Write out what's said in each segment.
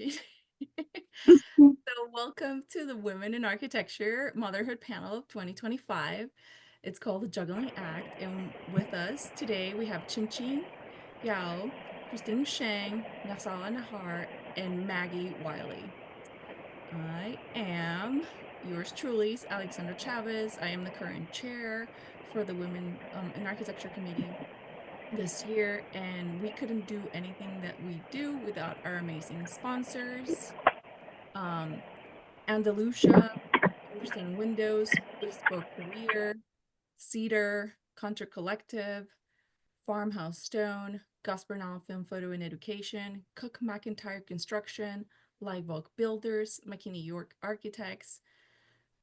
So welcome to the Women in Architecture Motherhood Panel of 2025. It's called the Juggling Act, and with us today we have Chin Yao, Christine Sheng, Nhasala Nahar, and Maggie Wylie. I am yours truly, Alexandra Chavez. I am the current chair for the Women in Architecture Committee this year, and we couldn't do anything that we do without our amazing sponsors. Um, Andalusia, Understanding Windows, Bespoke Career, Cedar, Contra Collective, Farmhouse Stone, Gospernal Film Photo and Education, Cook McIntyre Construction, Live Oak Builders, McKinney York Architects,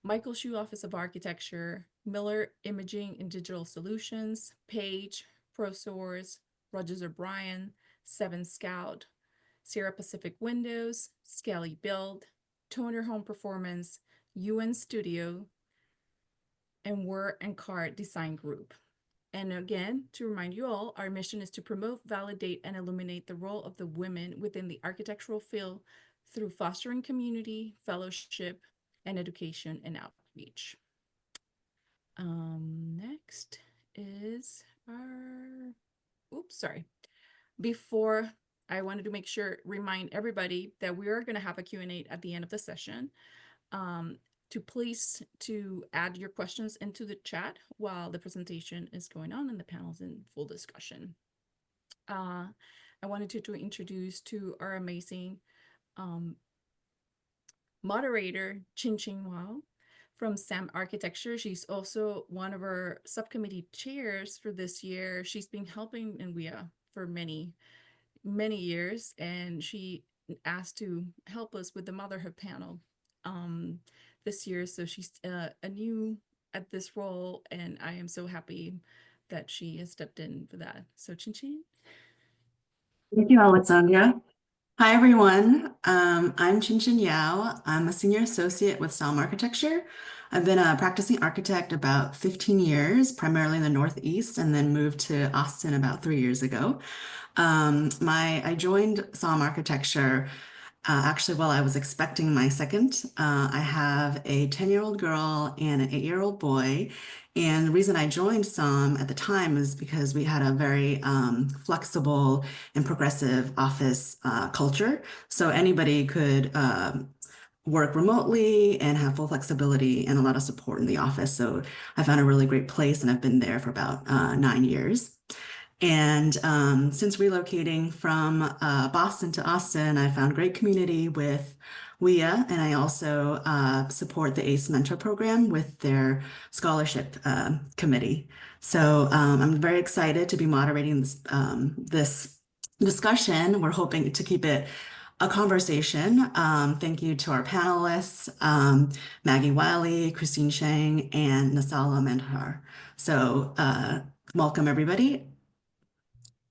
Michael Shue Office of Architecture, Miller Imaging and Digital Solutions, Page, ProSource, Rogers O'Brien, Seven Scout, Sierra Pacific Windows, Skelly Build, Toner Home Performance, UN Studio, and Word and Card Design Group. And again, to remind you all, our mission is to promote, validate, and illuminate the role of the women within the architectural field through fostering community, fellowship, and education and outreach. Next is our, oops, sorry. Before, I wanted to make sure, remind everybody that we are going to have a Q&A at the end of the session. To please to add your questions into the chat while the presentation is going on and the panel's in full discussion. I wanted to introduce to our amazing moderator, Chin Wao from SAM Architecture. She's also one of our subcommittee chairs for this year. She's been helping in WiA for many years, and she asked to help us with the motherhood panel this year. So she's a new at this role, and I am so happy that she has stepped in for that. So Chin. Thank you, Alexandra. Hi, everyone. I'm Chin Yao. I'm a senior associate with SAM Architecture. I've been a practicing architect about 15 years, primarily in the Northeast, and then moved to Austin about 3 years ago. I joined SAM Architecture actually while I was expecting my second. I have a 10-year-old girl and an 8-year-old boy. And the reason I joined SAM at the time is because we had a very flexible and progressive office culture. So anybody could work remotely and have full flexibility and a lot of support in the office. So I found a really great place, and I've been there for about 9 years. And since relocating from Boston to Austin, I found great community with WiA, and I also support the ACE Mentor Program with their scholarship committee. So I'm very excited to be moderating this discussion. We're hoping to keep it a conversation. Thank you to our panelists, Maggie Wylie, Christine Sheng, and Nhasala Manandhar. So welcome, everybody.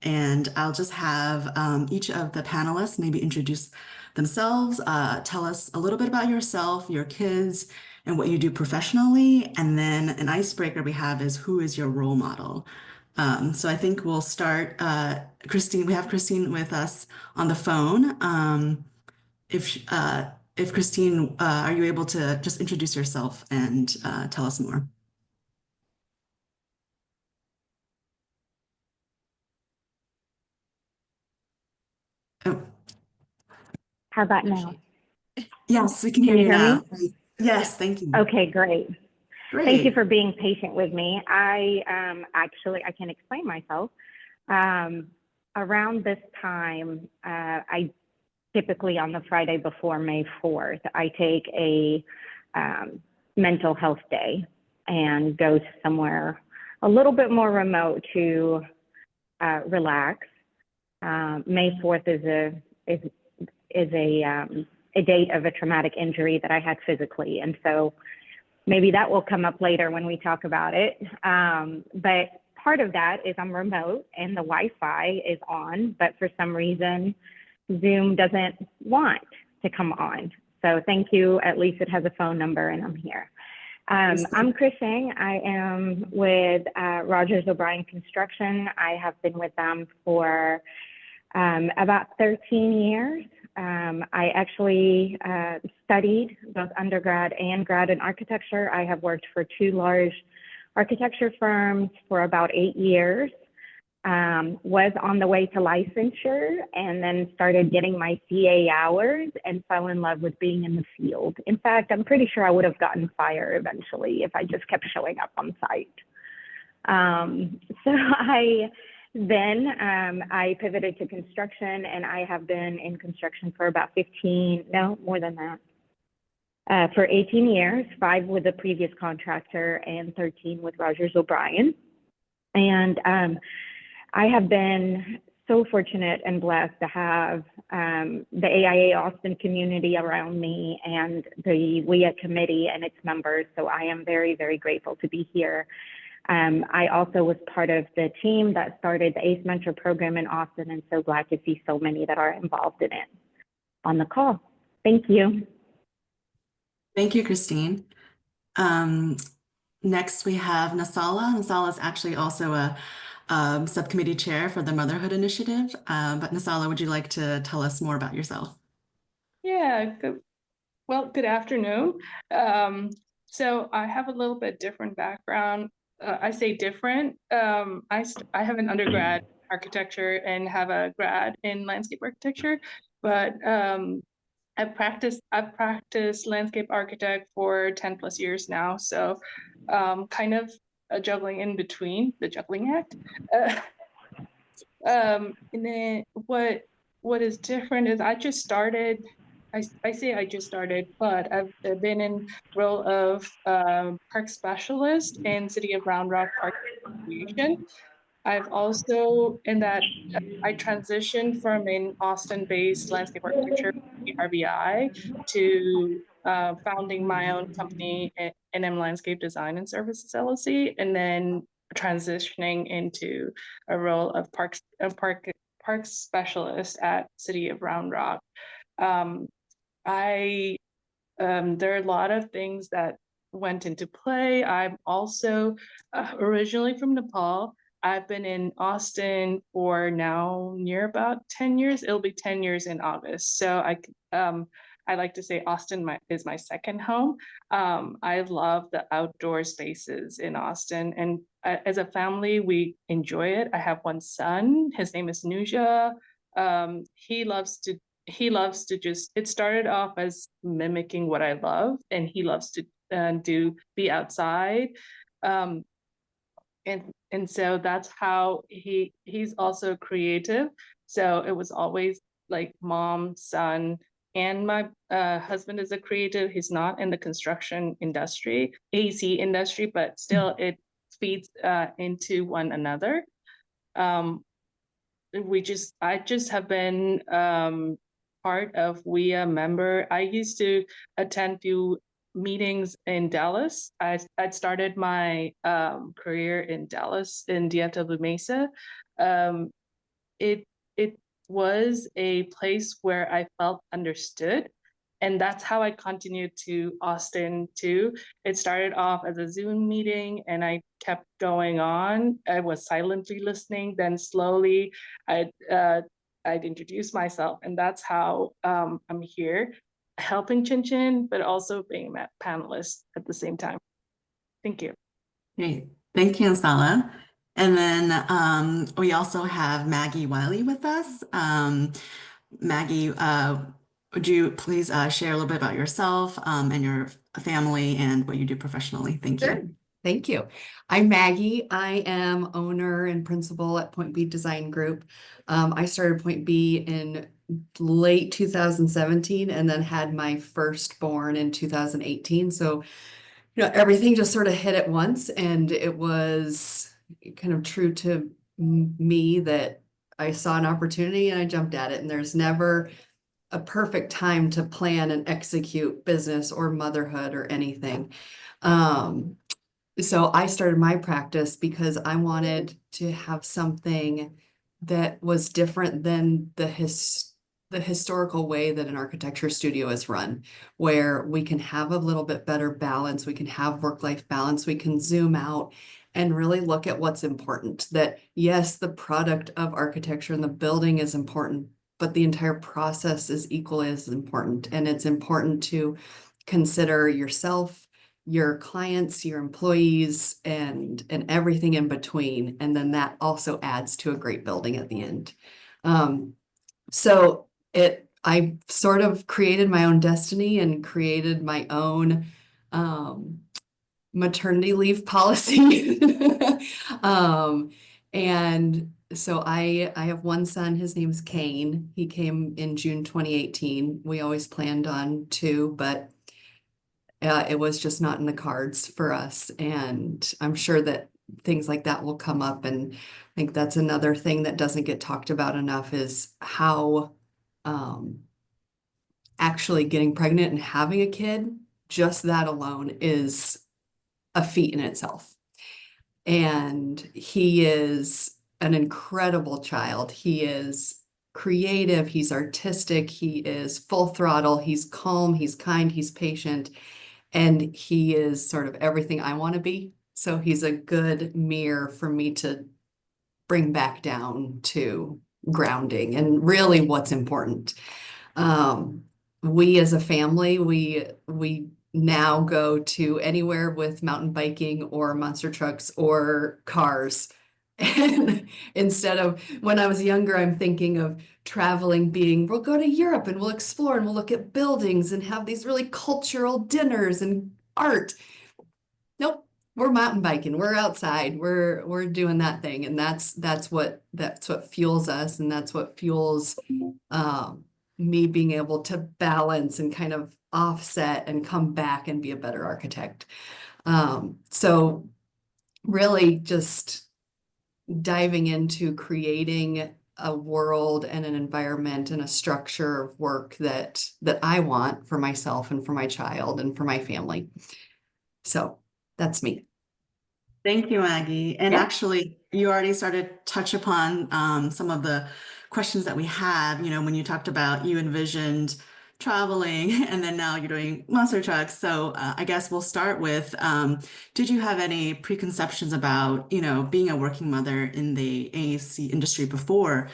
And I'll just have each of the panelists maybe introduce themselves, tell us a little bit about yourself, your kids, and what you do professionally. And then an icebreaker we have is, who is your role model? So I think we'll start, Christine, we have Christine with us on the phone. If Christine, are you able to just introduce yourself and tell us more? Oh. How about now? Yes, we can hear you now. Me? Yes, thank you. Okay, great. Great. Thank you for being patient with me. I can explain myself. Around this time, I typically on the Friday before May 4th, I take a mental health day and go somewhere a little bit more remote to relax. May 4th is a date of a traumatic injury that I had physically. And so maybe that will come up later when we talk about it. But part of that is I'm remote and the Wi-Fi is on, but for some reason, Zoom doesn't want to come on. So thank you. At least it has a phone number and I'm here. I'm Chris Sheng. I am with Rogers O'Brien Construction. I have been with them for about 13 years. I actually studied both undergrad and grad in architecture. I have worked for 2 large architecture firms for about 8 years. Was on the way to licensure and then started getting my CA hours and fell in love with being in the field. In fact, I'm pretty sure I would have gotten fired eventually if I just kept showing up on site. So I pivoted to construction, and I have been in construction for about 15, no, more than that, for 18 years, 5 with the previous contractor and 13 with Rogers O'Brien. And I have been so fortunate and blessed to have the AIA Austin community around me and the WiA committee and its members. So I am very, very grateful to be here. I also was part of the team that started the ACE Mentor program in Austin, and so glad to see so many that are involved in it on the call. Thank you. Thank you, Christine. Next, we have Nhasala. Nhasala is actually also a subcommittee chair for the Motherhood Initiative. But Nhasala, would you like to tell us more about yourself? Yeah, good afternoon. So I have a little bit different background. I say different. I have an undergrad architecture and have a grad in landscape architecture, but I've practiced landscape architect for 10 plus years now. So kind of juggling in between the juggling act. And then what is different is I just started. I say I just started, but I've been in role of park specialist in City of Round Rock Park Association. I've also in that I transitioned from an Austin-based landscape architecture RBI to founding my own company, NM Landscape Design and Services LLC, and then transitioning into a role of park specialist at City of Round Rock. There are a lot of things that went into play. I'm also originally from Nepal. I've been in Austin for now near about 10 years. It'll be 10 years in August. So I like to say Austin is my second home. I love the outdoor spaces in Austin, and as a family, we enjoy it. I have one son. His name is Nuja. He loves to just, it started off as mimicking what I love, and he loves to be outside. And so that's how he's also creative. So it was always like mom, son, and my husband is a creative. He's not in the construction industry, AC industry, but still it feeds into one another. I just have been part of WiA member. I used to attend few meetings in Dallas. I'd started my career in Dallas in DFW Mesa. It was a place where I felt understood. And that's how I continued to Austin too. It started off as a Zoom meeting and I kept going on. I was silently listening, then slowly I'd introduce myself, and that's how I'm here, helping Chin Chin, but also being a panelist at the same time. Thank you. Great. Thank you, Nhasala. And then we also have Maggie Wylie with us. Maggie, would you please share a little bit about yourself and your family and what you do professionally? Thank Sure. you. Thank you. I'm Maggie. I am owner and principal at Point B Design Group. I started Point B in late 2017 and then had my firstborn in 2018. So, everything just sort of hit at once, and it was kind of true to me that I saw an opportunity and I jumped at it. And there's never a perfect time to plan and execute business or motherhood or anything. So I started my practice because I wanted to have something that was different than the historical way that an architecture studio is run, where we can have a little bit better balance, we can have work-life balance, we can zoom out and really look at what's important. That yes, the product of architecture and the building is important, but the entire process is equally as important. And it's important to consider yourself, your clients, your employees, and everything in between. And then that also adds to a great building at the end. So I sort of created my own destiny and created my own maternity leave policy. And so I have one son, his name's Kane. He came in June 2018. We always planned on two, but it was just not in the cards for us. And I'm sure that things like that will come up. And I think that's another thing that doesn't get talked about enough is how actually getting pregnant and having a kid, just that alone is a feat in itself. And he is an incredible child. He is creative, he's artistic, he is full throttle, he's calm, he's kind, he's patient, and he is sort of everything I want to be. So he's a good mirror for me to bring back down to grounding and really what's important. We as a family, we now go to anywhere with mountain biking or monster trucks or cars. And instead of when I was younger, I'm thinking of traveling being, we'll go to Europe and we'll explore and we'll look at buildings and have these really cultural dinners and art. Nope, we're mountain biking, we're outside, we're doing that thing. And that's what fuels us, and that's what fuels me being able to balance and kind of offset and come back and be a better architect. So really just diving into creating a world and an environment and a structure of work that I want for myself and for my child and for my family. So that's me. Thank you, Maggie. And Yeah. actually, you already started to touch upon some of the questions that we have. You know, when you talked about you envisioned traveling and then now you're doing monster trucks. So I guess we'll start with, did you have any preconceptions about, you know, being a working mother in the AAC industry before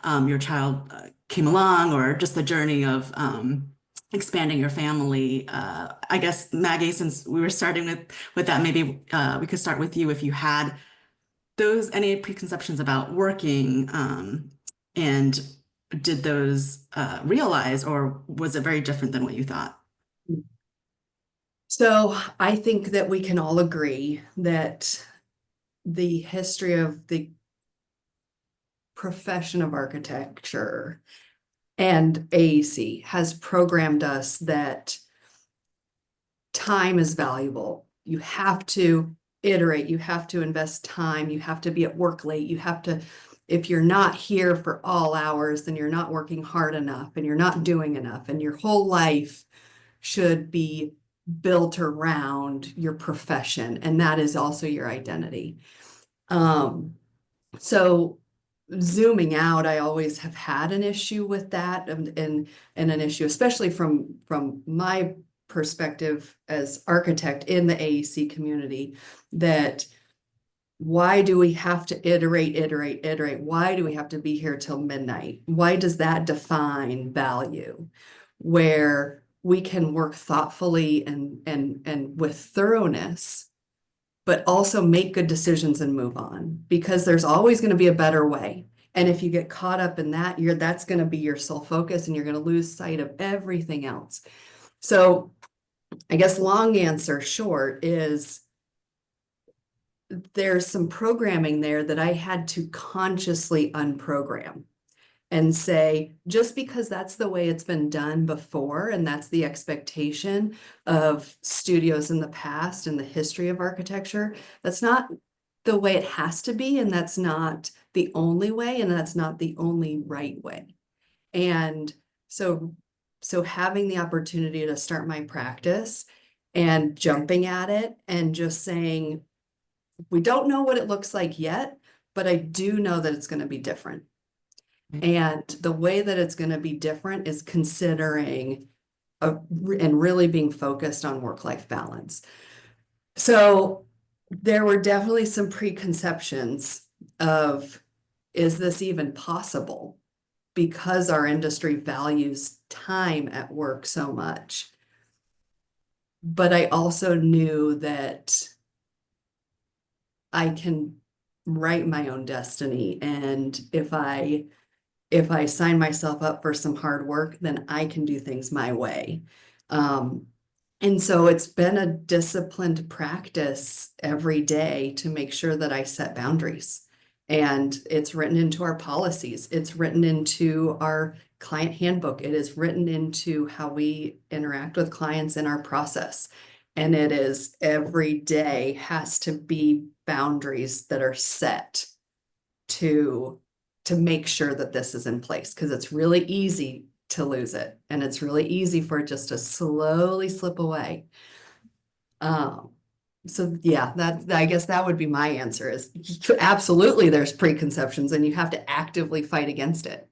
your child came along, or just the journey of expanding your family? I guess, Maggie, since we were starting with that, maybe we could start with you if you had those any preconceptions about working, and did those realize, or was it very different than what you thought? So I think that we can all agree that the history of the profession of architecture and AAC has programmed us that time is valuable. You have to iterate, you have to invest time, you have to be at work late, you have to, if you're not here for all hours, then you're not working hard enough and you're not doing enough, and your whole life should be built around your profession, and that is also your identity. So zooming out, I always have had an issue with that, and an issue, especially from my perspective as architect in the AEC community, that why do we have to iterate? Why do we have to be here till midnight? Why does that define value? Where we can work thoughtfully and with thoroughness, but also make good decisions and move on, because there's always going to be a better way. And if you get caught up in that, that's going to be your sole focus, and you're going to lose sight of everything else. So I guess long answer short is there's some programming there that I had to consciously unprogram and say, just because that's the way it's been done before, and that's the expectation of studios in the past and the history of architecture, that's not the way it has to be, and that's not the only way, and that's not the only right way. And so having the opportunity to start my practice and jumping at it and just saying, we don't know what it looks like yet, but I do know that it's going to be different. And the way that it's going to be different is considering and really being focused on work-life balance. So there were definitely some preconceptions of, is this even possible? because our industry values time at work so much. But I also knew that I can write my own destiny. And if I sign myself up for some hard work, then I can do things my way. Um, and so it's been a disciplined practice every day to make sure that I set boundaries. And it's written into our policies. It's written into our client handbook. It is written into how we interact with clients in our process. And it is every day has to be boundaries that are set to make sure that this is in place, because it's really easy to lose it, and it's really easy for it just to slowly slip away. So yeah, I guess that would be my answer is absolutely there's preconceptions and you have to actively fight against it.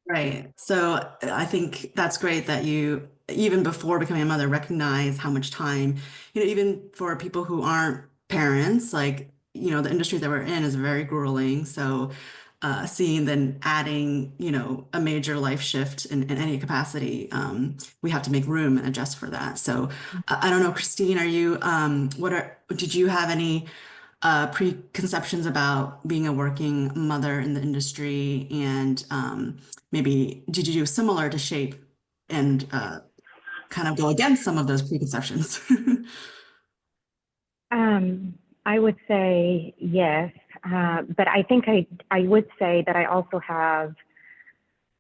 Right. So I think that's great that you, even before becoming a mother, recognize how much time, even for people who aren't parents, like, the industry that we're in is very grueling. So seeing then adding, a major life shift in any capacity, we have to make room and adjust for that. So I don't know, Christine, did you have any preconceptions about being a working mother in the industry, and maybe did you do similar to shape and kind of go against some of those preconceptions? I would say yes, but I think I would say that I also have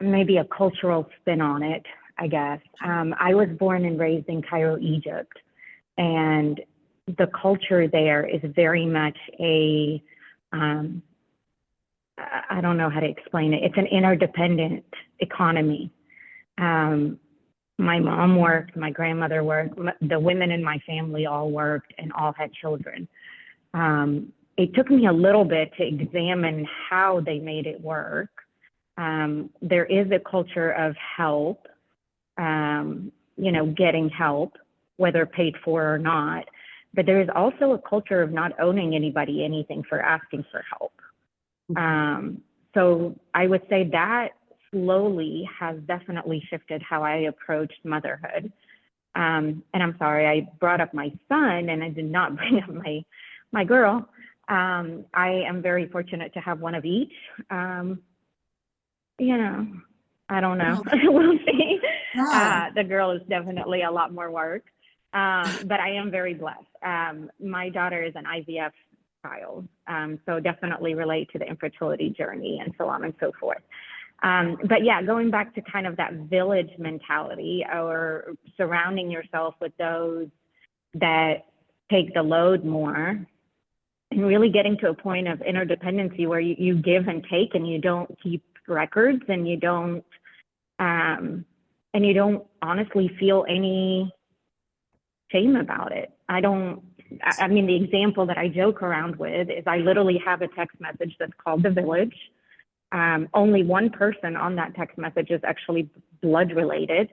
maybe a cultural spin on it, I guess. I was born and raised in Cairo, Egypt, and the culture there is very much I don't know how to explain it. It's an interdependent economy. My mom worked, my grandmother worked, the women in my family all worked and all had children. It took me a little bit to examine how they made it work. There is a culture of help, getting help, whether paid for or not. But there is also a culture of not owning anybody anything for asking for help. So I would say that slowly has definitely shifted how I approached motherhood. And I'm sorry, I brought up my son and I did not bring up my girl. I am very fortunate to have one of each. I don't know. We'll see. Yeah. The girl is definitely a lot more work. But I am very blessed. My daughter is an IVF child, so definitely relate to the infertility journey and so on and so forth. But yeah, going back to kind of that village mentality or surrounding yourself with those that take the load more and really getting to a point of interdependency where you give and take and you don't keep records and you don't honestly feel any shame about it. I mean, the example that I joke around with is I literally have a text message that's called The Village. Only one person on that text message is actually blood related.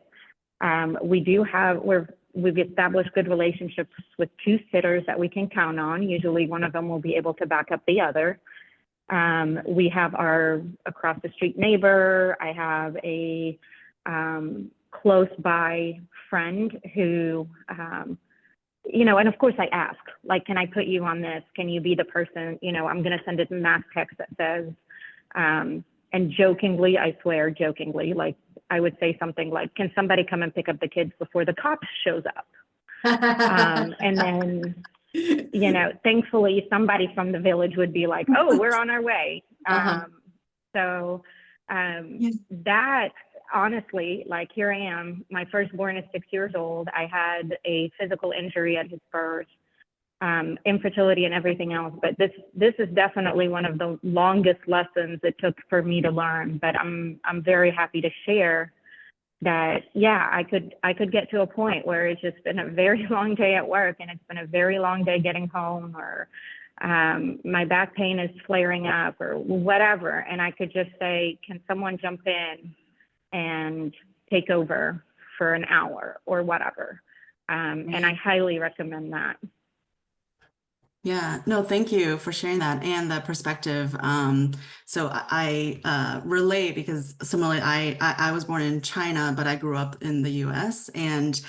We've established good relationships with two sitters that we can count on. Usually one of them will be able to back up the other. We have our across the street neighbor. I have a close by friend who, and of course I ask, like, can I put you on this? Can you be the person, I'm going to send a mass text that says, and jokingly, I swear jokingly, like I would say something like, can somebody come and pick up the kids before the cops shows up? And then, thankfully somebody from the village would be like, oh, we're on our way. That honestly, like here I am, my firstborn is 6 years old. I had a physical injury at his birth, infertility and everything else. But this is definitely one of the longest lessons it took for me to learn. But I'm very happy to share that, yeah, I could get to a point where it's just been a very long day at work and it's been a very long day getting home, or my back pain is flaring up or whatever. And I could just say, can someone jump in and take over for an hour or whatever? And I highly recommend that. Yeah, no, thank you for sharing that and the perspective. So I relate because similarly, I was born in China, but I grew up in the US, and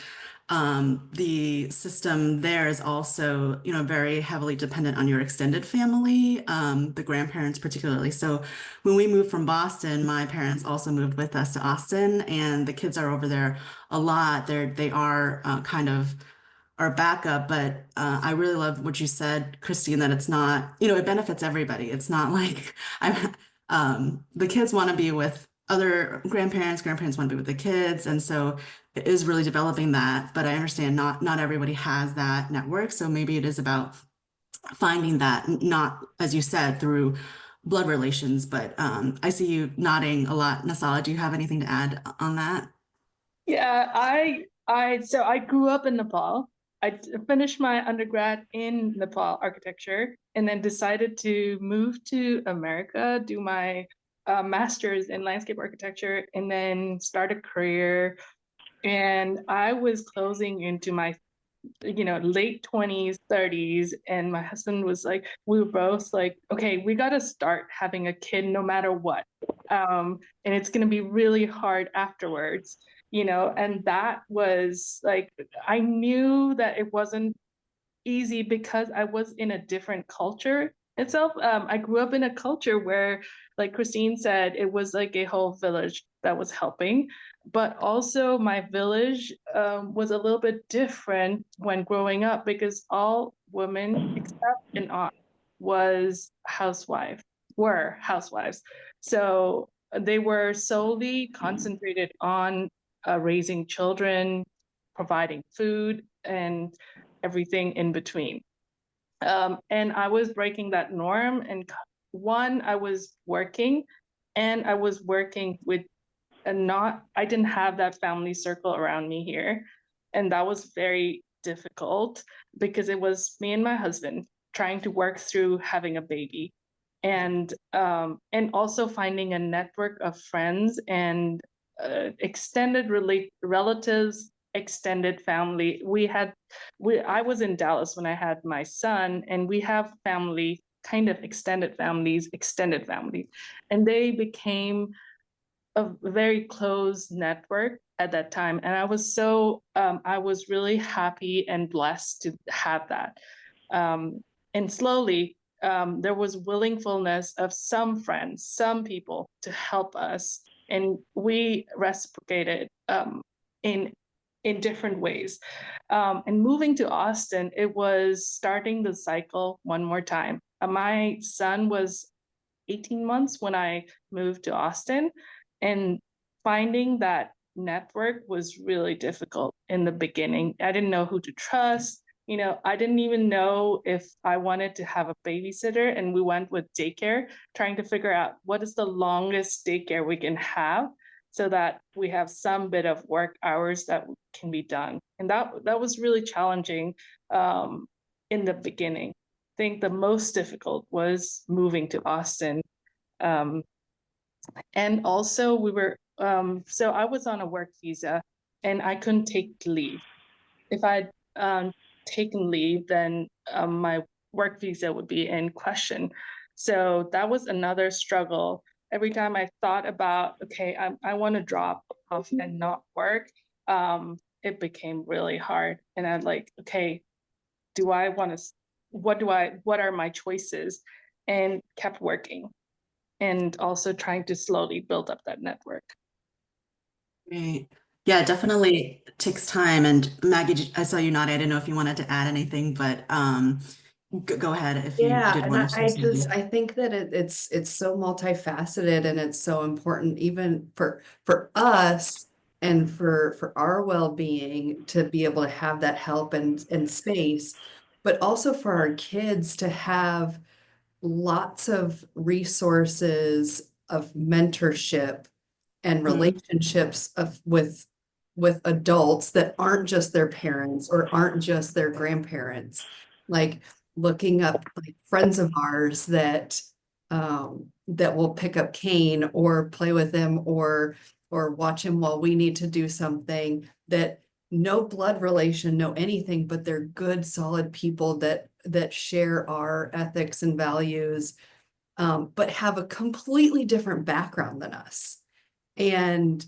the system there is also, very heavily dependent on your extended family, the grandparents particularly. So when we moved from Boston, my parents also moved with us to Austin, and the kids are over there a lot. They are kind of our backup, but I really love what you said, Christine, that it's not, it benefits everybody. It's not like I'm the kids want to be with other grandparents, grandparents want to be with the kids, and so it is really developing that. But I understand not everybody has that network, so maybe it is about finding that, not as you said, through blood relations. But I see you nodding a lot. Nhasala, do you have anything to add on that? Yeah, so I grew up in Nepal. Finished my undergrad in Nepal architecture and then decided to move to America, do my master's in landscape architecture, and then start a career. And I was closing into my late 20s, 30s, and my husband was like, we were both like, okay, we got to start having a kid no matter what. And it's going to be really hard afterwards, and that was like, I knew that it wasn't easy because I was in a different culture itself. I grew up in a culture where, like Christine said, it was like a whole village that was helping. But also, my village was a little bit different when growing up because all women, except an aunt, were housewives. So they were solely concentrated on raising children, providing food, and everything in between. And I was breaking that norm. And one, I was working, and I was working with I didn't have that family circle around me here. And that was very difficult because it was me and my husband trying to work through having a baby. And also finding a network of friends and extended relatives, extended family. I was in Dallas when I had my son, and we have family, kind of extended families, and they became a very close network at that time. And I was really happy and blessed to have that. And slowly, there was willingfulness of some friends, some people to help us, and we reciprocated in different ways. And moving to Austin, it was starting the cycle one more time. My son was 18 months when I moved to Austin, and finding that network was really difficult in the beginning. I didn't know who to trust. I didn't even know if I wanted to have a babysitter, and we went with daycare, trying to figure out what is the longest daycare we can have so that we have some bit of work hours that can be done. And that was really challenging in the beginning. I think the most difficult was moving to Austin. Um, and also so I was on a work visa and I couldn't take leave. If I'd taken leave, then my work visa would be in question. So that was another struggle. Every time I thought about, okay, I want to drop off and not work, it became really hard. And I'm like, okay, do I want to, what are my choices? And kept working and also trying to slowly build up that network. Great. Yeah, it definitely takes time. And Maggie, I saw you nodding. I didn't know if you wanted to add anything, but go ahead if you Yeah, did and want to share something. I think that it's so multifaceted and it's so important even for us and for our well-being to be able to have that help and space, but also for our kids to have lots of resources of mentorship and Mhm. relationships with adults that aren't just their parents or aren't just their grandparents. Like looking up like friends of ours that will pick up Kane or play with him or watch him while we need to do something that no blood relation, no anything, but they're good, solid people that share our ethics and values, but have a completely different background than us. And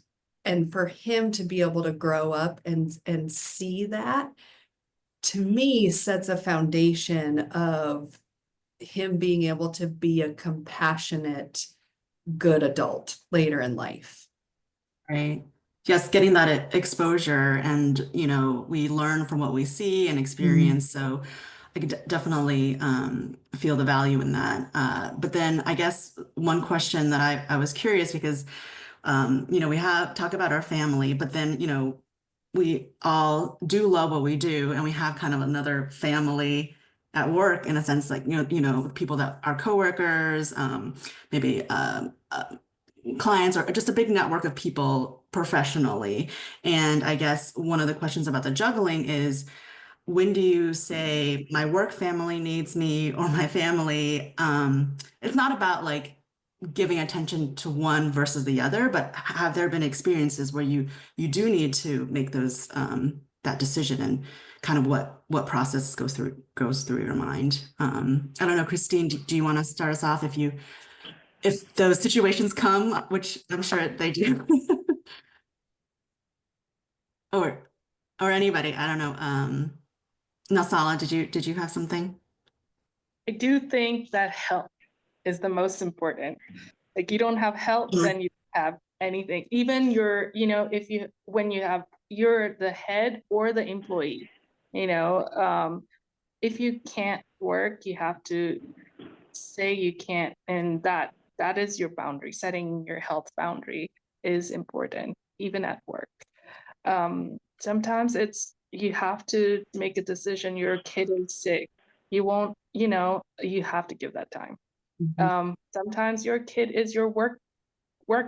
for him to be able to grow up and see that, to me, sets a foundation of him being able to be a compassionate, good adult later in life. Right. Yes, getting that exposure, and we learn from what we see and experience. So I could definitely feel the value in that. But then I guess one question that I was curious, because we have talk about our family, but then we all do love what we do, and we have kind of another family at work, in a sense, like people that are coworkers, maybe clients, or just a big network of people professionally. And I guess one of the questions about the juggling is, when do you say my work family needs me, or my family? It's not about like giving attention to one versus the other, but have there been experiences where you do need to make those that decision, and kind of what process goes through your mind? I don't know, Christine, do you want to start us off, if those situations come, which I'm sure they do? or anybody, I don't know. Nhasala, did you have something? I do think that help is the most important. Like, you don't have help, Mhm. then you don't have anything. Even if when you're the head or the employee, if you can't work, you have to say you can't, and that is your boundary. Setting your health boundary is important, even at work. Sometimes you have to make a decision. Your kid is sick. You won't, you have to give that time. Sometimes your kid is your work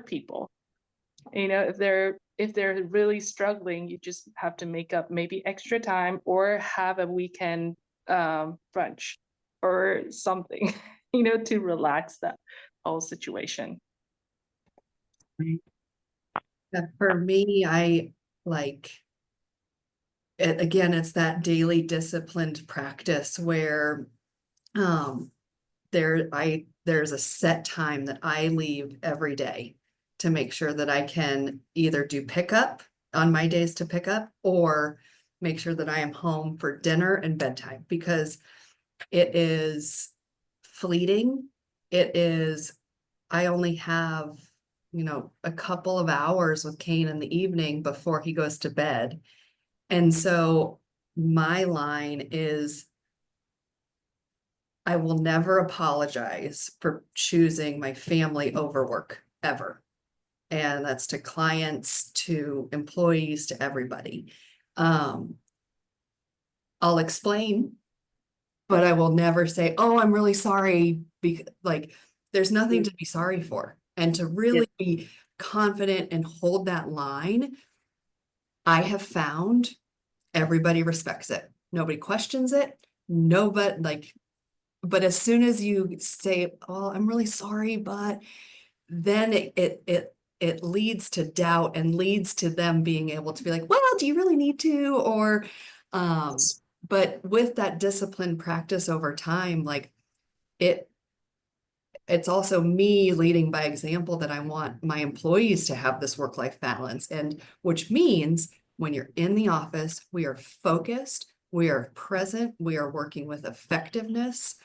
people. If they're really struggling, you just have to make up maybe extra time, or have a weekend brunch or something, to relax that whole situation. For me, I like again, it's that daily disciplined practice where there's a set time that I leave every day to make sure that I can either do pickup on my days to pick up, or make sure that I am home for dinner and bedtime, because it is fleeting. I only have, a couple of hours with Kane in the evening before he goes to bed. And so my line is, I will never apologize for choosing my family over work, ever. And that's to clients, to employees, to everybody. I'll explain, but I will never say, oh, I'm really sorry, because there's nothing to be sorry for. And to really be confident and hold that line, I have found everybody respects it. Nobody questions it. Nobody but as soon as you say, oh, I'm really sorry, but then it leads to doubt, and leads to them being able to be like, well, do you really need to? Or but with that discipline practice over time, it it's also me leading by example, that I want my employees to have this work-life balance, and which means when you're in the office, we are focused, we are present, we are working with effectiveness,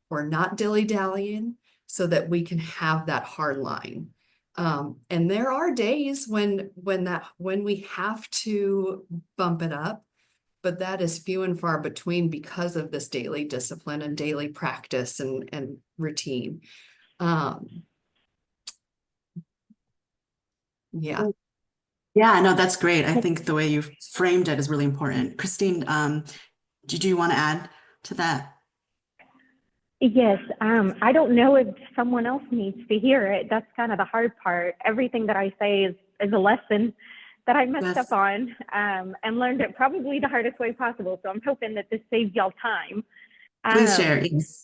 we're not dilly-dallying, so that we can have that hard line. And there are days when we have to bump it up, but that is few and far between, because of this daily discipline and daily practice and routine. Yeah. Yeah, no, that's great. I think the way you framed it is really important. Christine, did you want to add to that? Yes, I don't know if someone else needs to hear it. That's kind of the hard part. Everything that I say is a lesson that I messed Yes. up on, and learned it probably the hardest way possible. So I'm hoping that this saves y'all time. Please share. Yes.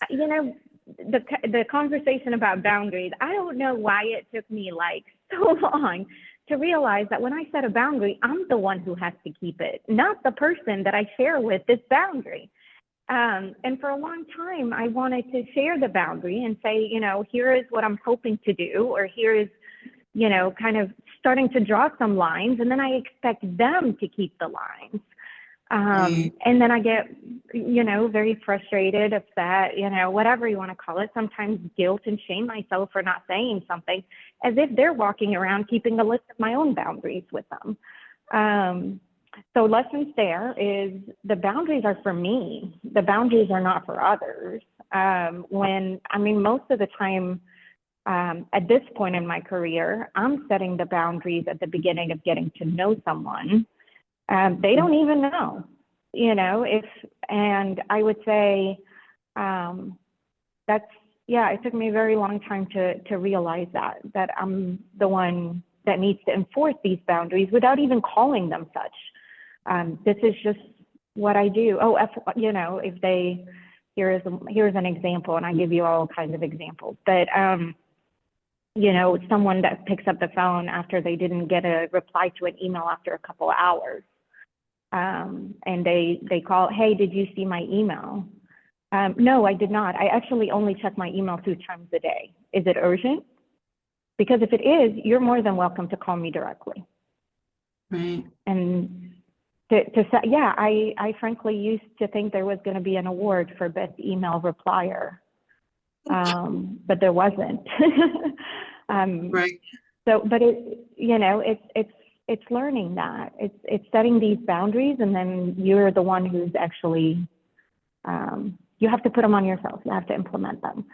The conversation about boundaries, I don't know why it took me like so long to realize that when I set a boundary, I'm the one who has to keep it, not the person that I share with this boundary. And for a long time, I wanted to share the boundary and say, here is what I'm hoping to do, or here is, kind of starting to draw some lines, and then I expect them to keep the lines. And then I get, very frustrated, upset, whatever you want to call it, sometimes guilt and shame myself for not saying something, as if they're walking around keeping a list of my own boundaries with them. So lessons there is the boundaries are for me. The boundaries are not for others. Most of the time, at this point in my career, I'm setting the boundaries at the beginning of getting to know someone. They don't even know, and I would say it took me a very long time to realize that I'm the one that needs to enforce these boundaries without even calling them such. This is just what I do. Here's an example, and I give you all kinds of examples, but someone that picks up the phone after they didn't get a reply to an email after a couple of hours. And they call, hey, did you see my email? No, I did not. I actually only check my email 2 times a day. Is it urgent? Because if it is, you're more than welcome to call me directly. Right. And I frankly used to think there was going to be an award for best email replier, but there wasn't. Right. So, but it's learning that it's setting these boundaries, and then you're the one who's actually, you have to put them on yourself. You have to implement them.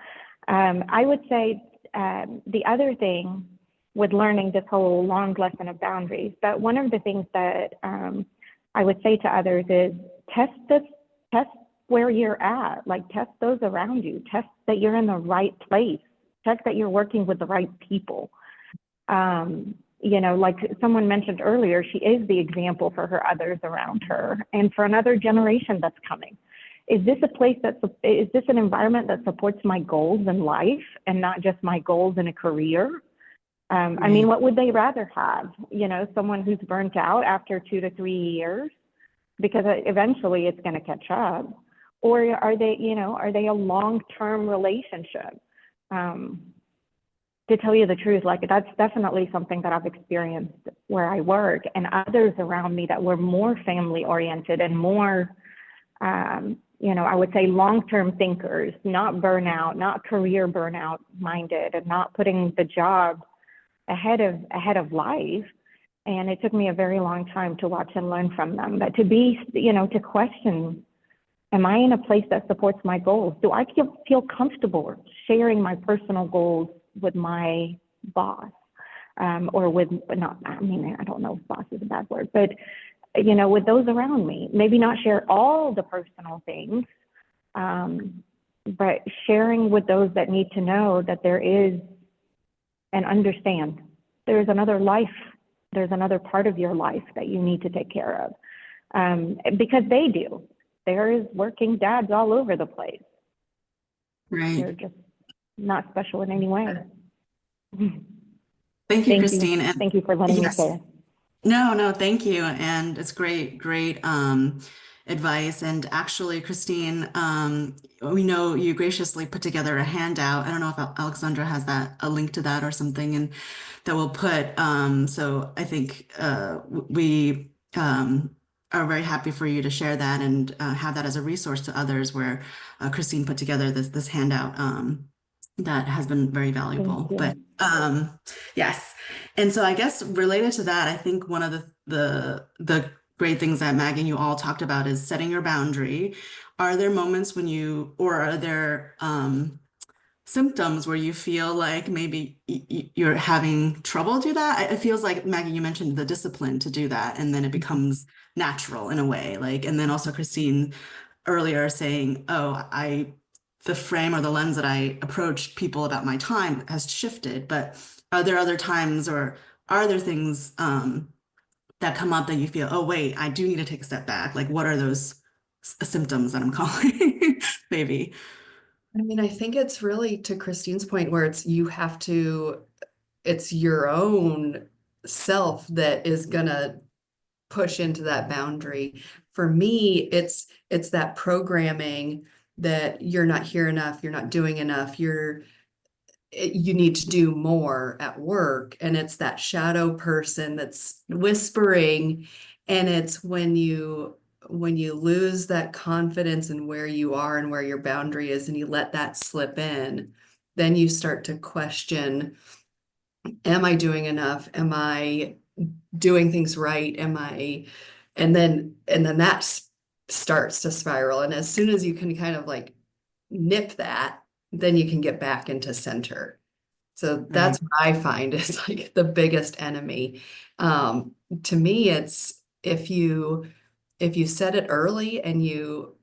I would say the other thing with learning this whole long lesson of boundaries, but one of the things that I would say to others is test where you're at, like test those around you, test that you're in the right place, check that you're working with the right people. Like someone mentioned earlier, she is the example for her others around her and for another generation that's coming. Is this an environment that supports my goals in life and not just my goals in a career? What would they rather have? Someone who's burnt out after 2 to 3 years, because eventually it's going to catch up, or are they a long-term relationship? To tell you the truth, like that's definitely something that I've experienced where I work, and others around me that were more family-oriented and more, I would say long-term thinkers, not burnout, not career burnout minded, and not putting the job ahead of life. And it took me a very long time to watch and learn from them. But to be, to question, am I in a place that supports my goals? Do I feel comfortable sharing my personal goals with my boss? Or with, not, I don't know if boss is a bad word, but, with those around me, maybe not share all the personal things, but sharing with those that need to know that there is, and understand there's another life, there's another part of your life that you need to take care of, because they do. There is working dads all over the place. Right. They're just not special in any way. Thank you, Christine. You. And thank you for letting me yes, share. no, thank you. And it's great advice. And actually, Christine, we know you graciously put together a handout. I don't know if Alexandra has a link to that or something, and that we'll put. So I think we are very happy for you to share that and have that as a resource to others, where Christine put together this handout that has been very valuable. But yes. And so I guess related to that, I think one of the great things that Maggie and you all talked about is setting your boundary. Are there moments or are there symptoms where you feel like maybe you're having trouble do that? It feels like, Maggie, you mentioned the discipline to do that, and then it becomes natural in a way. And then also Christine earlier saying, the frame or the lens that I approach people about my time has shifted. But are there other times, or are there things that come up that you feel, oh, wait, I do need to take a step back? Like, what are those symptoms that I'm calling? Maybe. I think it's really to Christine's point where it's your own self that is gonna push into that boundary. For me, it's that programming that you're not here enough, you're not doing enough, you need to do more at work. And it's that shadow person that's whispering. And it's when you lose that confidence in where you are and where your boundary is, and you let that slip in, then you start to question, am I doing enough? Am I doing things right? And then that starts to spiral. And as soon as you can kind of like nip that, then you can get back into center. So that's what I find is like the biggest enemy. To me, it's if you set it early and you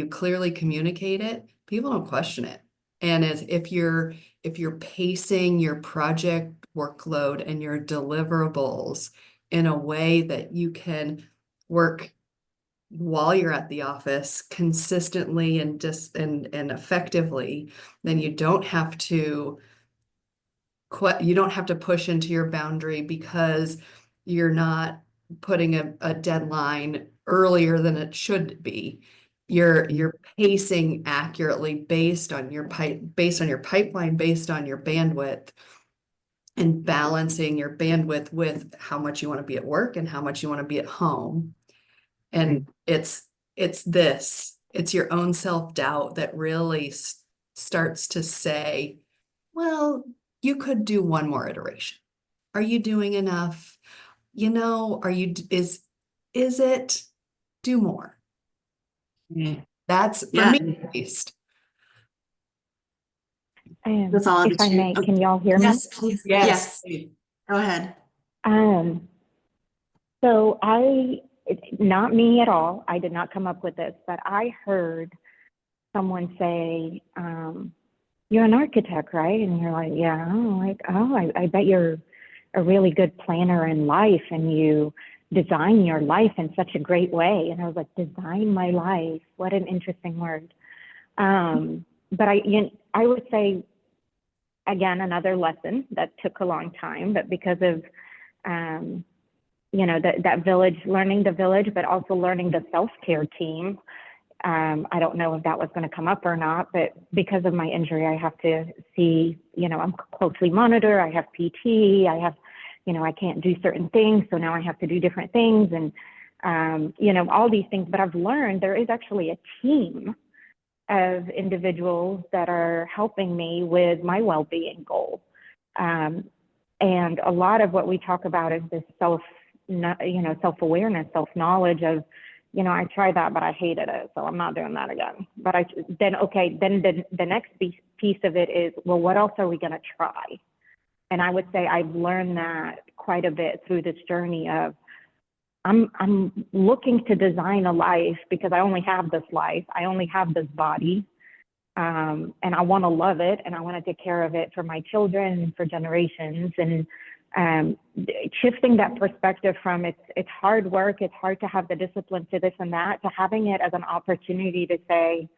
clearly communicate it, people don't question it. And if you're pacing your project workload and your deliverables in a way that you can work while you're at the office consistently and effectively, then you don't have to push into your boundary because you're not putting a deadline earlier than it should be. You're pacing accurately based on your pipeline, based on your bandwidth, and balancing your bandwidth with how much you want to be at work and how much you want to be at home. And it's your own self-doubt that really starts to say, well, you could do one more iteration. Are you doing enough? Is it do more? That's for Yeah, me at least. that's all. If I may, can y'all hear me? Yes, please. Yes. Go ahead. So not me at all. I did not come up with this, but I heard someone say, you're an architect, right? And you're like, yeah. I'm like, oh, I bet you're a really good planner in life and you design your life in such a great way. And I was like, design my life. What an interesting word. But I would say, again, another lesson that took a long time, but because of, that village, learning the village, but also learning the self-care team. I don't know if that was going to come up or not, but because of my injury, I have to see, I'm closely monitored. I have PT. I have, I can't do certain things. So now I have to do different things and, all these things. But I've learned there is actually a team of individuals that are helping me with my well-being goal. And a lot of what we talk about is this self-awareness, self-knowledge of, I tried that, but I hated it. So I'm not doing that again. But then the next piece of it is, well, what else are we going to try? And I would say I've learned that quite a bit through this journey of, I'm looking to design a life because I only have this life. I only have this body. And I want to love it. And I want to take care of it for my children and for generations. And shifting that perspective from it's hard work, it's hard to have the discipline to this and that, to having it as an opportunity to say,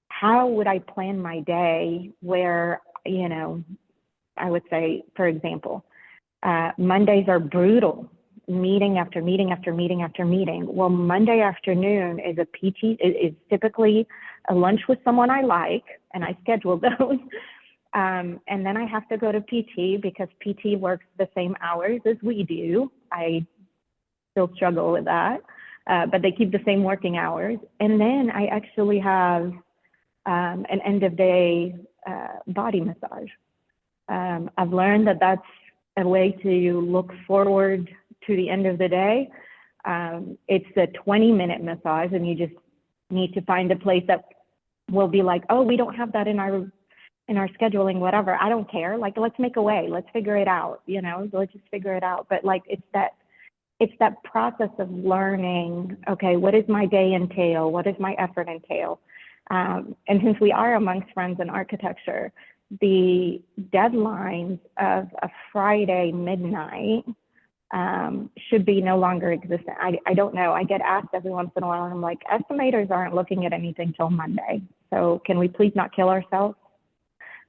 how would I plan my day where, I would say, for example, Mondays are brutal, meeting after meeting after meeting after meeting. Well, Monday afternoon is is typically a lunch with someone I like, and I schedule those. And then I have to go to PT because PT works the same hours as we do. I still struggle with that, but they keep the same working hours. And then I actually have an end of day body massage. I've learned that that's a way to look forward to the end of the day. It's a 20-minute massage, and you just need to find a place that will be like, oh, we don't have that in our scheduling, whatever. I don't care. Like, let's make a way. Let's figure it out. Let's just figure it out. But like, it's that process of learning, okay, what does my day entail? What does my effort entail? And since we are amongst friends in architecture, the deadlines of a Friday midnight should be no longer existent. I don't know. I get asked every once in a while, and I'm like, estimators aren't looking at anything till Monday. So can we please not kill ourselves?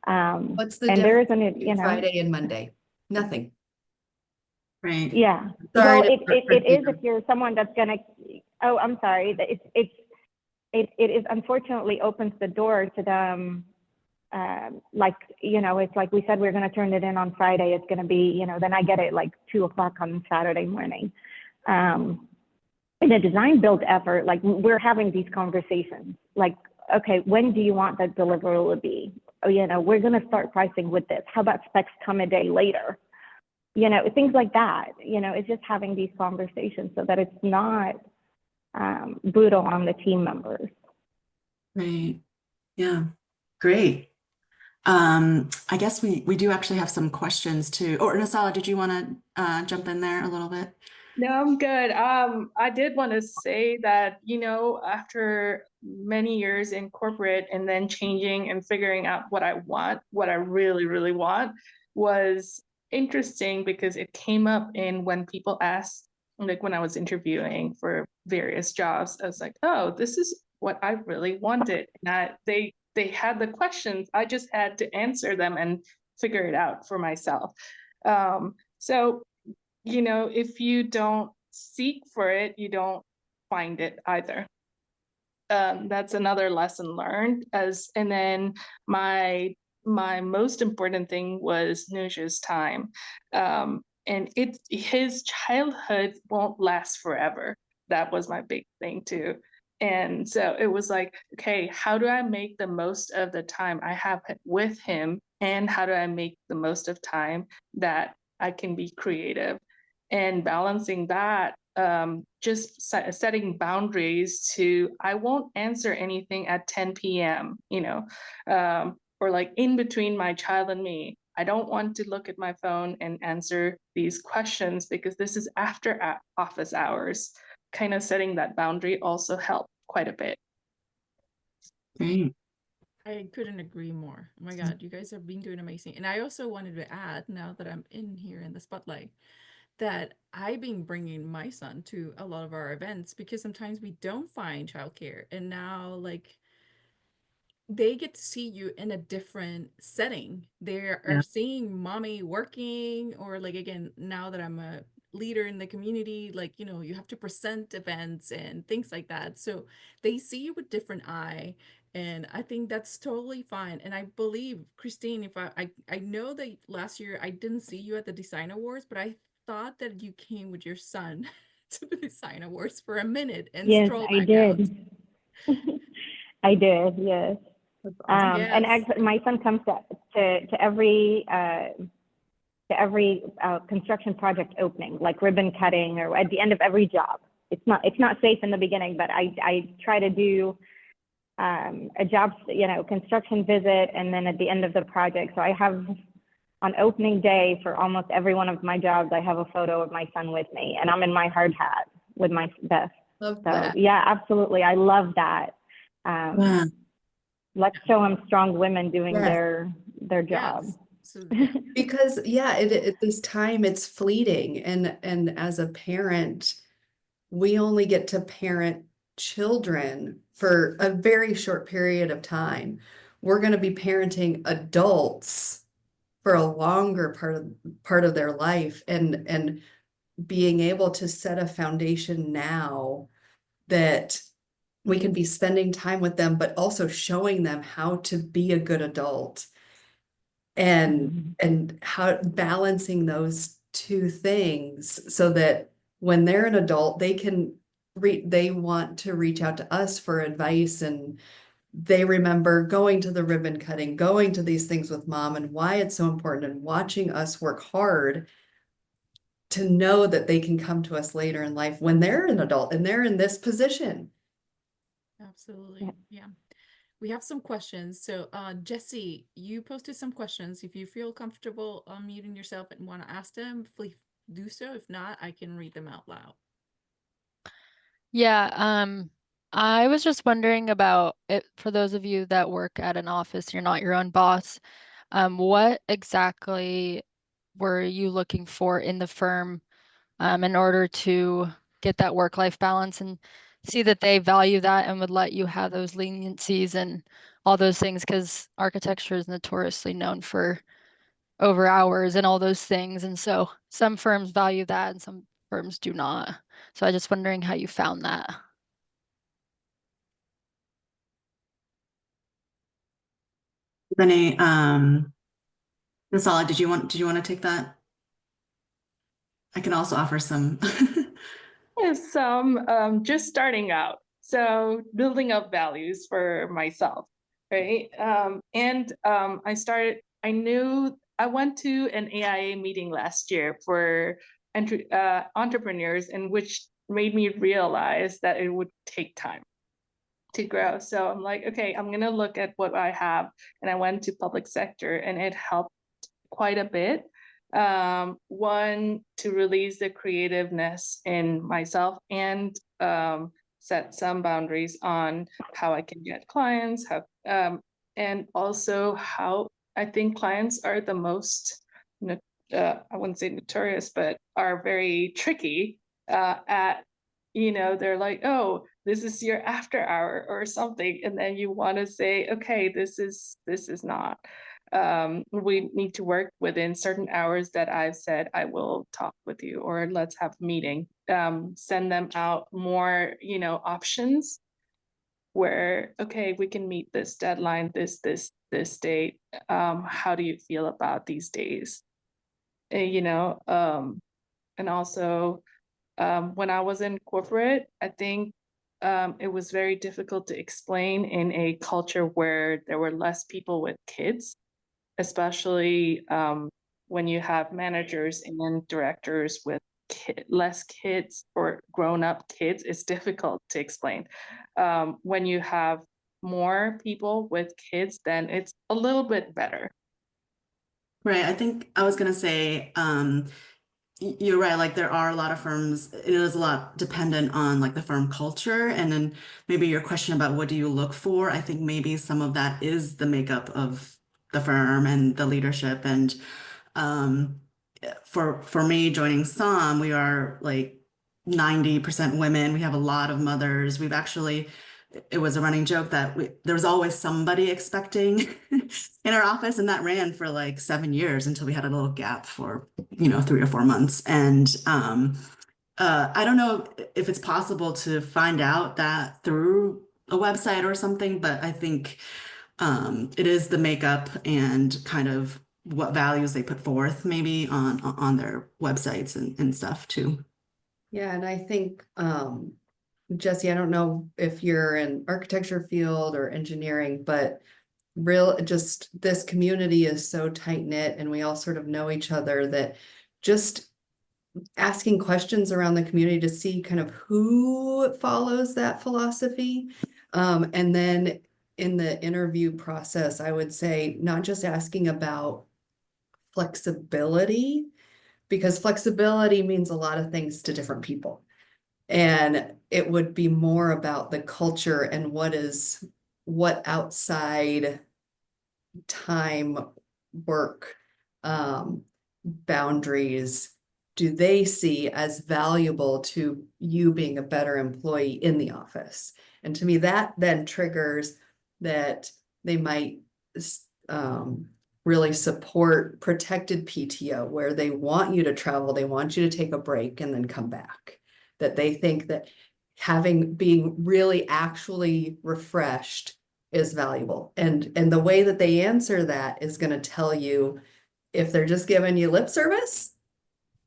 What's the and there difference isn't, between Friday and Monday? Nothing. Right. Yeah. Sorry Well, to it interrupt is you. if you're someone that's gonna. Oh, I'm sorry. It is unfortunately opens the door to them. Like, you know, it's like we said we're going to turn it in on Friday. It's going to be, you know, then I get it like 2 o'clock on Saturday morning. In a design build effort, like we're having these conversations. Like, okay, when do you want that deliverable to be? Oh, you know, we're going to start pricing with this. How about specs come a day later? You know, things like that. You know, it's just having these conversations so that it's not brutal on the team members. Right. Yeah. Great. I guess we do actually have some questions too. Or Nhasala, did you want to jump in there a little bit? No, I'm good. I did want to say that, you know, after many years in corporate and then changing and figuring out what I want, what I really, really want, was interesting because it came up in when people asked, like when I was interviewing for various jobs, I was like, oh, this is what I really wanted. And they had the questions, I just had to answer them and figure it out for myself. So you know, if you don't seek for it, you don't find it either. That's another lesson learned. And then my most important thing was Nuja's time. And his childhood won't last forever. That was my big thing too. And so it was like, okay, how do I make the most of the time I have with him? And how do I make the most of time that I can be creative? And balancing that, just setting boundaries to, I won't answer anything at 10 p.m., you know, or like in between my child and me. I don't want to look at my phone and answer these questions because this is after office hours. Kind of setting that boundary also helped quite a bit. Great. I couldn't agree more. Oh my God, you guys have been doing amazing. And I also wanted to add, now that I'm in here in the spotlight, that I've been bringing my son to a lot of our events because sometimes we don't find childcare. And now, like, they get to see you in a different setting. They are Yeah. seeing mommy working, or like, again, now that I'm a leader in the community, like, you know, you have to present events and things like that. So they see you with different eye. And I think that's totally fine. And I believe, Christine, if I know that last year I didn't see you at the design awards, but I thought that you came with your son to the design awards for a minute and Yes, stroll I back out. did. I did, yes. That's awesome. And Yes. actually, my son comes to every construction project opening, like ribbon cutting, or at the end of every job. It's not safe in the beginning, but I try to do a job, you know, construction visit, and then at the end of the project. So I have on opening day for almost every one of my jobs, I have a photo of my son with me, and I'm in my hard hat with my vest. Love So that. yeah, absolutely, I love that. Yeah. Let's show them strong women doing Yes. their job. Yes. So yeah. Because yeah, at this time it's fleeting, and as a parent, we only get to parent children for a very short period of time. We're going to be parenting adults for a longer part of their life, and being able to set a foundation now that we can be spending time with them, but also showing them how to be a good adult, and how balancing those two things so that when they're an adult, they want to reach out to us for advice, and they remember going to the ribbon cutting, going to these things with mom, and why it's so important, and watching us work hard to know that they can come to us later in life when they're an adult and they're in this position. Absolutely. Yeah. We have some questions. So, Jesse, you posted some questions. If you feel comfortable unmuting yourself and want to ask them, please do so. If not, I can read them out loud. Yeah, I was just wondering about it for those of you that work at an office, you're not your own boss. What exactly were you looking for in the firm in order to get that work-life balance and see that they value that and would let you have those leniencies and all those things? Because architecture is notoriously known for over hours and all those things. And so some firms value that and some firms do not. So I just wondering how you found that. Renee, Nhasala, did you want to take that? I can also offer some. Yes, just starting out. So building up values for myself, right? I went to an AIA meeting last year for entrepreneurs, and which made me realize that it would take time to grow. So I'm like, okay, I'm gonna look at what I have. And I went to public sector and it helped quite a bit. One, to release the creativeness in myself and set some boundaries on how I can get clients, and also how I think clients are the most, I wouldn't say notorious, but are very tricky at, they're like, oh, this is your after hour or something. And then you want to say, okay, this is not. We need to work within certain hours that I've said I will talk with you, or let's have a meeting. Send them out more, options where, okay, we can meet this deadline, this date. How do you feel about these days? And also when I was in corporate, I think it was very difficult to explain in a culture where there were less people with kids, especially when you have managers and directors with less kids or grown-up kids. It's difficult to explain. When you have more people with kids, then it's a little bit better. Right. I think I was gonna say, you're right. Like there are a lot of firms, it is a lot dependent on like the firm culture. And then maybe your question about what do you look for? I think maybe some of that is the makeup of the firm and the leadership. And um, for me joining SOM, we are like 90% women. We have a lot of mothers. We've actually, it was a running joke that there was always somebody expecting in our office, and that ran for like 7 years until we had a little gap for 3 or 4 months. And I don't know if it's possible to find out that through a website or something, but I think it is the makeup and kind of what values they put forth maybe on their websites and stuff too. Yeah, and I think, Jesse, I don't know if you're in architecture field or engineering, but just this community is so tight knit and we all sort of know each other that just asking questions around the community to see kind of who follows that philosophy. And then in the interview process, I would say not just asking about flexibility, because flexibility means a lot of things to different people. And it would be more about the culture and what outside time, work, boundaries do they see as valuable to you being a better employee in the office? And to me, that then triggers that they might really support protected PTO, where they want you to travel, they want you to take a break and then come back. That they think that being really actually refreshed is valuable. And the way that they answer that is going to tell you if they're just giving you lip service,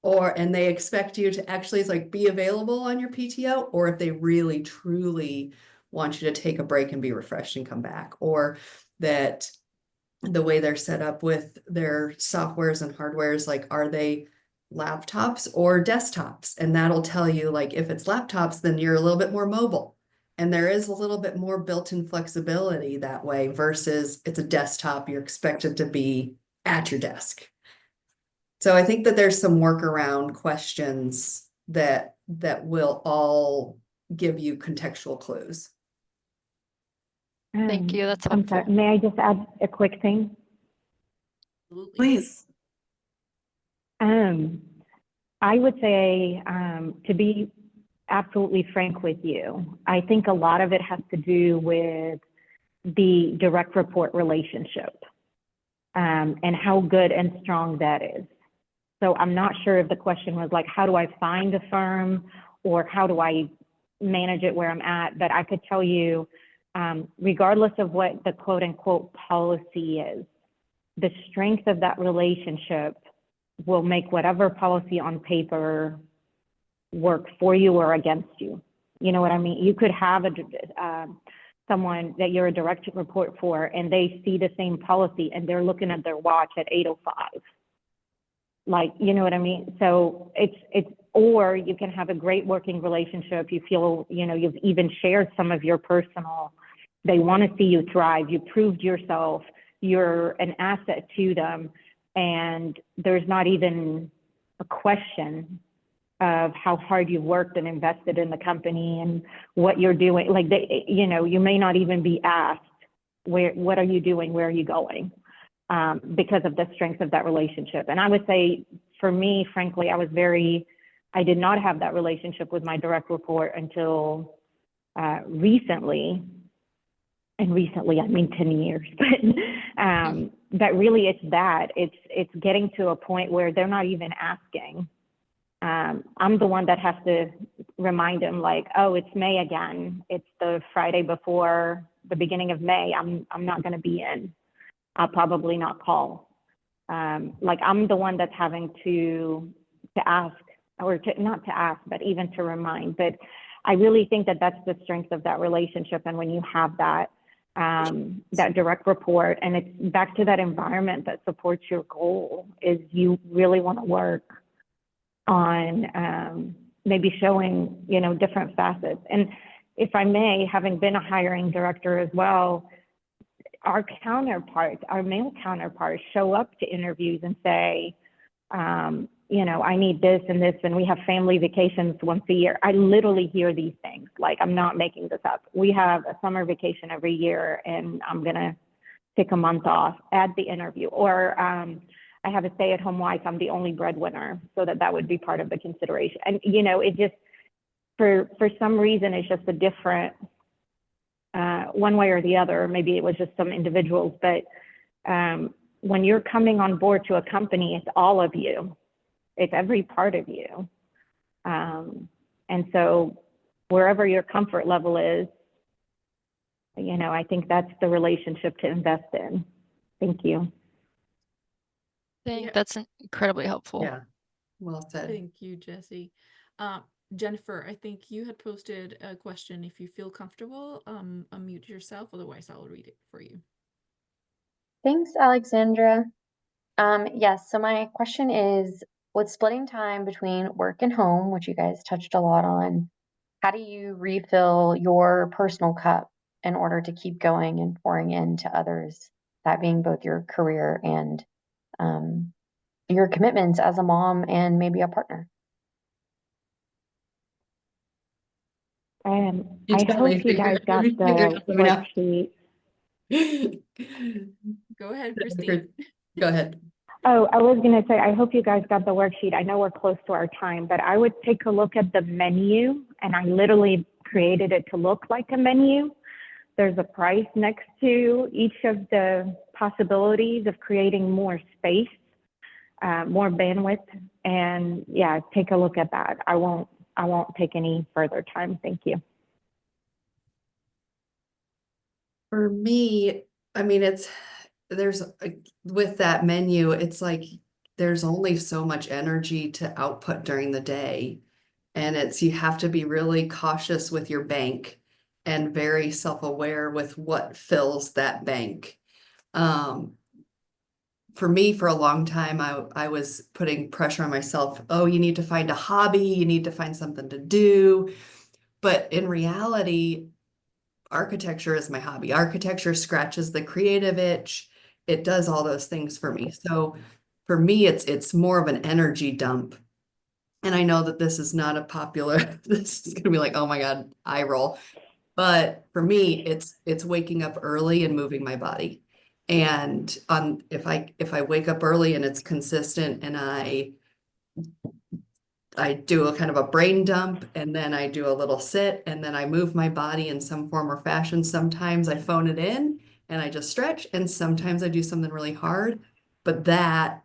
and they expect you to actually like be available on your PTO, or if they really truly want you to take a break and be refreshed and come back, or that the way they're set up with their softwares and hardwares, like are they laptops or desktops? And that'll tell you, like, if it's laptops, then you're a little bit more mobile. And there is a little bit more built-in flexibility that way versus it's a desktop, you're expected to be at your desk. So I think that there's some workaround questions that will all give you contextual clues. Thank you. That's I'm helpful. sorry. May I just add a quick thing? Please. I would say, to be absolutely frank with you, I think a lot of it has to do with the direct report relationship. and how good and strong that is. So I'm not sure if the question was like, how do I find a firm or how do I manage it where I'm at? But I could tell you, regardless of what the quote unquote policy is, the strength of that relationship will make whatever policy on paper work for you or against you. You know what I mean? You could have someone that you're a direct report for and they see the same policy and they're looking at their watch at 8:05. Like, you know what I mean? So or you can have a great working relationship. You feel, you've even shared some of your personal, they want to see you thrive. You proved yourself. You're an asset to them. And there's not even a question of how hard you've worked and invested in the company and what you're doing. Like, you may not even be asked, what are you doing? Where are you going? Because of the strength of that relationship. And I would say for me, frankly, I did not have that relationship with my direct report until recently. And recently, I mean 10 years, but really it's getting to a point where they're not even asking. I'm the one that has to remind them, like, oh, it's May again. It's the Friday before the beginning of May. I'm not going to be in. I'll probably not call. Like, I'm the one that's having to ask, or not to ask, but even to remind. But I really think that that's the strength of that relationship. And when you have that direct report, and it's back to that environment that supports your goal, is you really want to work on maybe showing, different facets. And if I may, having been a hiring director as well, our male counterparts show up to interviews and say, I need this and this, and we have family vacations once a year. I literally hear these things. Like, I'm not making this up. We have a summer vacation every year, and I'm going to take a month off at the interview. Or I have a stay-at-home wife. I'm the only breadwinner, so that would be part of the consideration. And, it just, for some reason, it's just a different, one way or the other. Maybe it was just some individuals, but when you're coming on board to a company, it's all of you. It's every part of you. And so wherever your comfort level is, I think that's the relationship to invest in. Thank you. I think that's incredibly helpful. Yeah, well said. Thank you, Jessie. Jennifer, I think you had posted a question. If you feel comfortable, unmute yourself. Otherwise, I'll read it for you. Thanks, Alexandra. Yes, so my question is, with splitting time between work and home, which you guys touched a lot on, how do you refill your personal cup in order to keep going and pouring into others, that being both your career and your commitments as a mom and maybe a partner? I hope you guys got the worksheet. Go ahead, Christine. Go ahead. Oh, I was going to say, I hope you guys got the worksheet. I know we're close to our time, but I would take a look at the menu, and I literally created it to look like a menu. There's a price next to each of the possibilities of creating more space, more bandwidth, and yeah, take a look at that. I won't take any further time. Thank you. For me, I mean, with that menu, it's like there's only so much energy to output during the day. And you have to be really cautious with your bank and very self-aware with what fills that bank. For me, for a long time, I was putting pressure on myself. Oh, you need to find a hobby, you need to find something to do. But in reality, architecture is my hobby. Architecture scratches the creative itch. It does all those things for me. So for me, it's more of an energy dump. And I know that this is not a popular, this is gonna be like, oh my God, eye roll. But for me, it's waking up early and moving my body. And if I wake up early and it's consistent, and I do a kind of a brain dump, and then I do a little sit, and then I move my body in some form or fashion. Sometimes I phone it in, and I just stretch. And sometimes I do something really hard, but that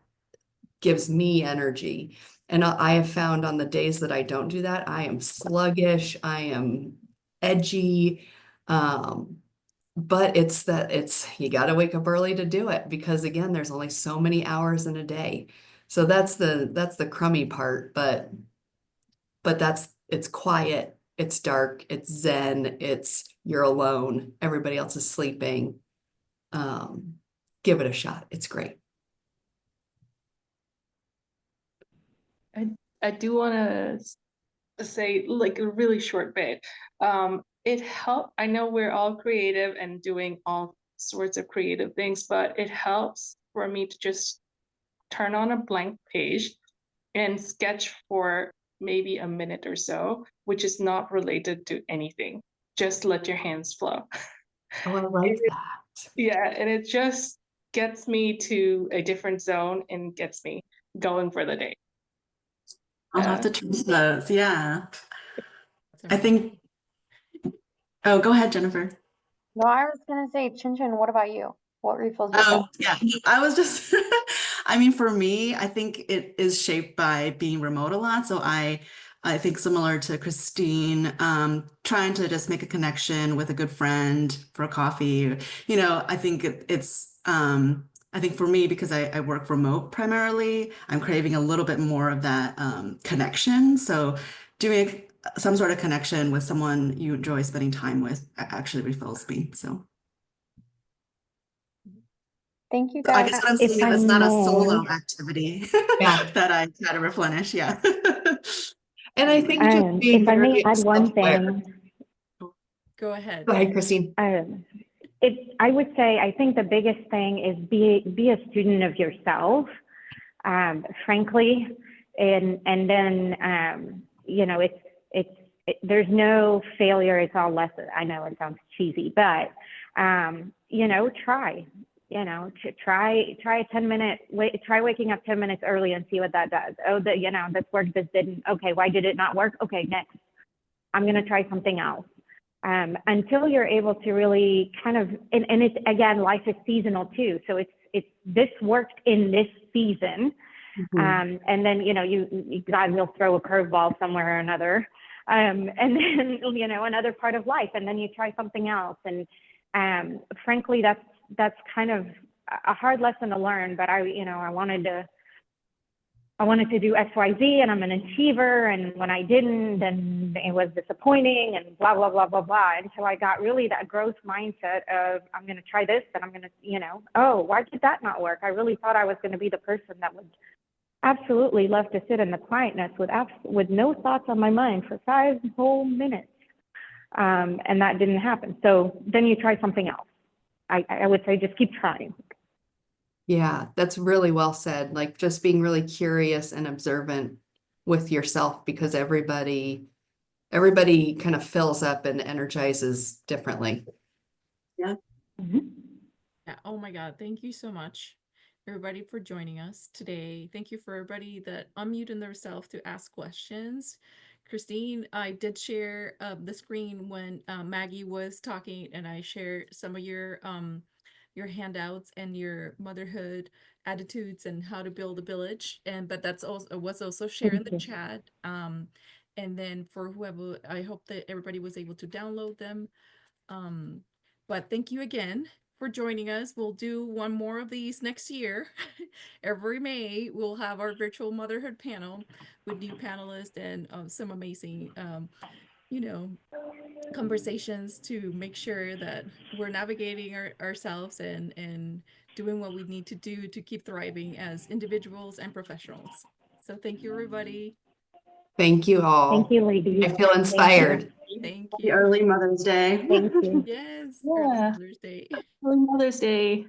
gives me energy. And I have found on the days that I don't do that, I am sluggish, I am edgy. But you got to wake up early to do it because again, there's only so many hours in a day. So that's the crummy part, but it's quiet, it's dark, it's zen, you're alone, everybody else is sleeping. Um, Give it a shot. It's great. I do want to say like a really short bit. It helped. I know we're all creative and doing all sorts of creative things, but it helps for me to just turn on a blank page and sketch for maybe a minute or so, which is not related to anything. Just let your hands flow. Oh, I like that. Yeah, and it just gets me to a different zone and gets me going for the day. I'll have to try those. Yeah. I Amazing. think, oh, go ahead, Jennifer. No, I was gonna say, Chin Chin, what about you? What refills your Oh, cup? yeah. I was just, I mean, for me, I think it is shaped by being remote a lot. So I think similar to Christine, trying to just make a connection with a good friend for a coffee. I think I think for me, because I work remote primarily, I'm craving a little bit more of that connection. So doing some sort of connection with someone you enjoy spending time with actually refills me. So. Thank you I guys. guess what I'm If saying is I it's not a may, solo activity Yeah. that I try to replenish. Yeah. And I think just being if I may very add one self-aware. thing, Go ahead. Go ahead, Christine. I would say I think the biggest thing is be a student of yourself, frankly, and then there's no failure. It's all lesson. I know it sounds cheesy, but try. Try a 10-minute try waking up 10 minutes early and see what that does. Oh, this worked, this didn't. Okay, why did it not work? Okay, next. I'm going to try something else. Until you're able to really kind of, and it's, again, life is seasonal too. So it's this worked in this season. And then, God will throw a curveball somewhere or another. And then, another part of life, and then you try something else. And frankly, that's kind of a hard lesson to learn, but I wanted to do X, Y, Z, and I'm an achiever. And when I didn't, then it was disappointing and blah, blah, blah, blah, blah. Until I got really that growth mindset of, I'm going to try this and I'm going to, oh, why did that not work? I really thought I was going to be the person that would absolutely love to sit in the quietness with no thoughts on my mind for 5 whole minutes. And that didn't happen. So then you try something else. I would say just keep trying. Yeah, that's really well said. Like just being really curious and observant with yourself because everybody kind of fills up and energizes differently. Yeah. Mm-hmm. Yeah. Oh my God. Thank you so much, everybody, for joining us today. Thank you for everybody that unmuted themselves to ask questions. Christine, I did share the screen when Maggie was talking, and I shared some of your handouts and your motherhood attitudes and how to build a village. But that's also was also shared in the chat. And then for whoever, I hope that everybody was able to download them. But thank you again for joining us. We'll do one more of these next year. Every May, we'll have our virtual motherhood panel with new panelists and some amazing, conversations to make sure that we're navigating ourselves and doing what we need to do to keep thriving as individuals and professionals. So thank you, everybody. Thank you all. Thank you, ladies. I feel Thank inspired. Thank Happy you. early Mother's Day. Thank you. Yes, early Yeah. Mother's Day. Happy Mother's Day.